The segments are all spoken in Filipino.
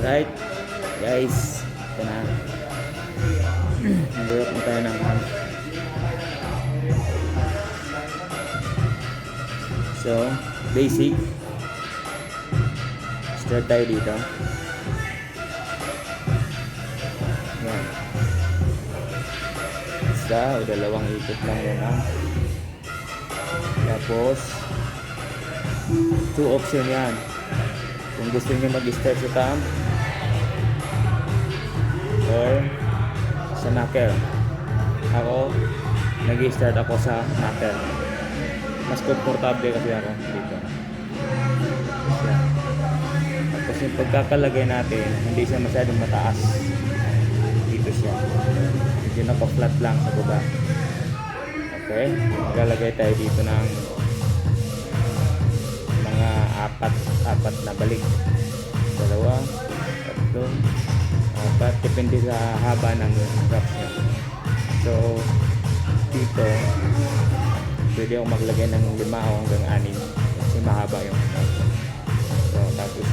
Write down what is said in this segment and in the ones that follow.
Right guys, ito na. Nagulot mo tayo ng so basic. Start tayo dito. Yan. Isa o dalawang ikot lang muna. Tapos 2 option yan. Kung gusto niyo mag-start sa thumb or sa knuckle. Ako nag-start ako sa knuckle. Mas komportable kasi ako dito. Yan. Tapos yung pagkakalagay natin, hindi siya masyadong mataas. Dito siya. Medyo naka-flat lang sa baba. Okay? Maglalagay tayo dito ng mga apat na balik. 2, 3, 4. Depende sa haba ng drops niya. So, dito, pwede akong maglagay ng 5 o hanggang 6 kasi mahaba yung so tapos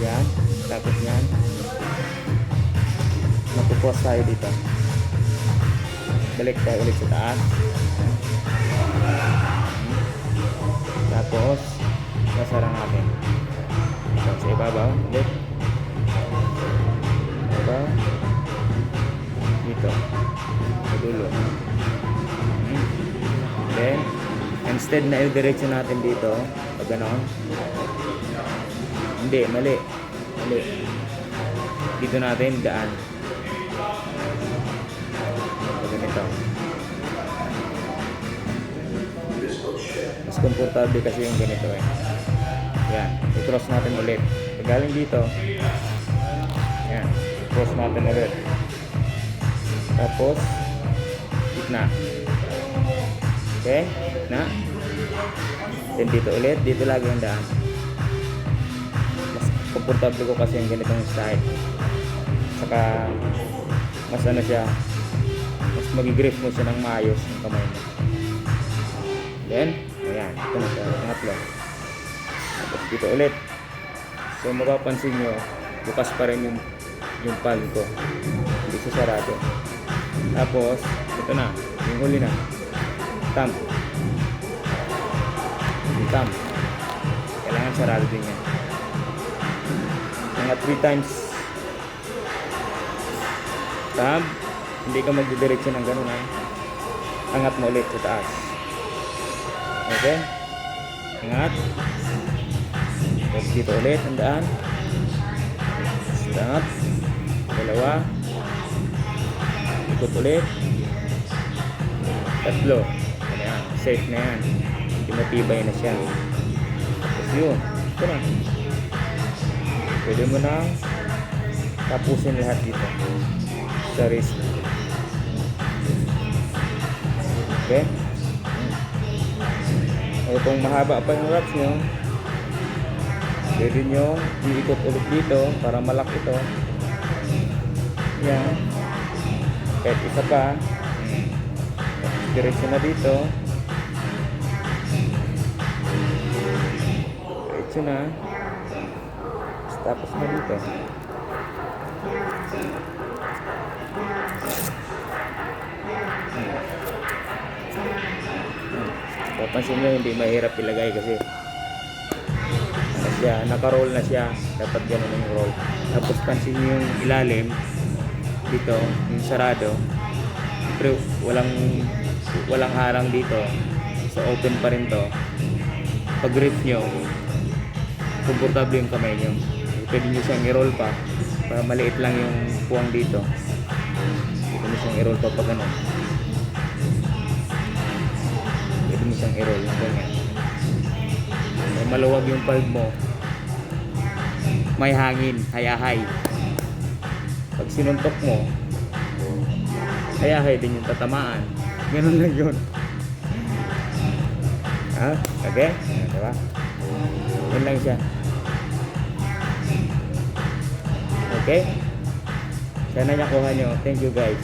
yan magpupos tayo dito, balik tayo ulit sa taas, tapos sasara natin so, sa ibabaw ulit ibabaw dito sa dulo. Then instead na i-diretso natin dito pag gano'n, hindi, mali dito natin daan pag ganito. Mas komportable kasi yung ganito yan, i-cross natin ulit pag galing dito yan, i-cross natin ulit tapos gitna. Okay, na. Then dito ulit, dito lagi ang daan. Mas komportable ko kasi yung ganitong style. Saka mas ano siya, mas mag-grip mo siya ng maayos yung kamay mo. Then, ayan, ito na siya, pangatlo. Tapos dito ulit. So mapapansin nyo, bukas pa rin yung palm ko. Hindi siya sarado. Tapos, ito na, yung huli na. Thumb. Kailangan sarado din yan. Mga 3 times thumb. Hindi ka magdidiretso ng ganun angat mo ulit sa taas. Okay? Angat. Tapos dito ulit ang daan. Stop. 2. Ikot ulit. 3. Safe na yan, hindi matibay na siya. Tapos yun, ito na, pwede mo na tapusin lahat dito sa wrist. Okay, o kung mahaba pa yung wraps nyo, pwede nyo iikot ulit dito para malaki ito yan, kahit isa pa diretso na dito. Diretso na. Tapos na dito. Papansin nyo, hindi mahirap ilagay kasi ano siya, naka-roll na siya. Dapat ganun yung roll. Tapos pansin nyo yung ilalim dito, yung sarado. Pero walang harang dito, so open pa rin to. Pag grip nyo, komportable yung kamay nyo. Pwede nyo siyang i-roll pa para maliit lang yung puwang dito. Pwede nyo siyang i-roll pa pag ano, pwede nyo siyang i-roll yung ganyan. May maluwag yung palm mo, may hangin, hayahay. Pag sinuntok mo, hayahay din yung tatamaan. Ganun lang yun. Okay? Diba? Yun lang siya. Okay? Sana nakuha nyo. Thank you guys.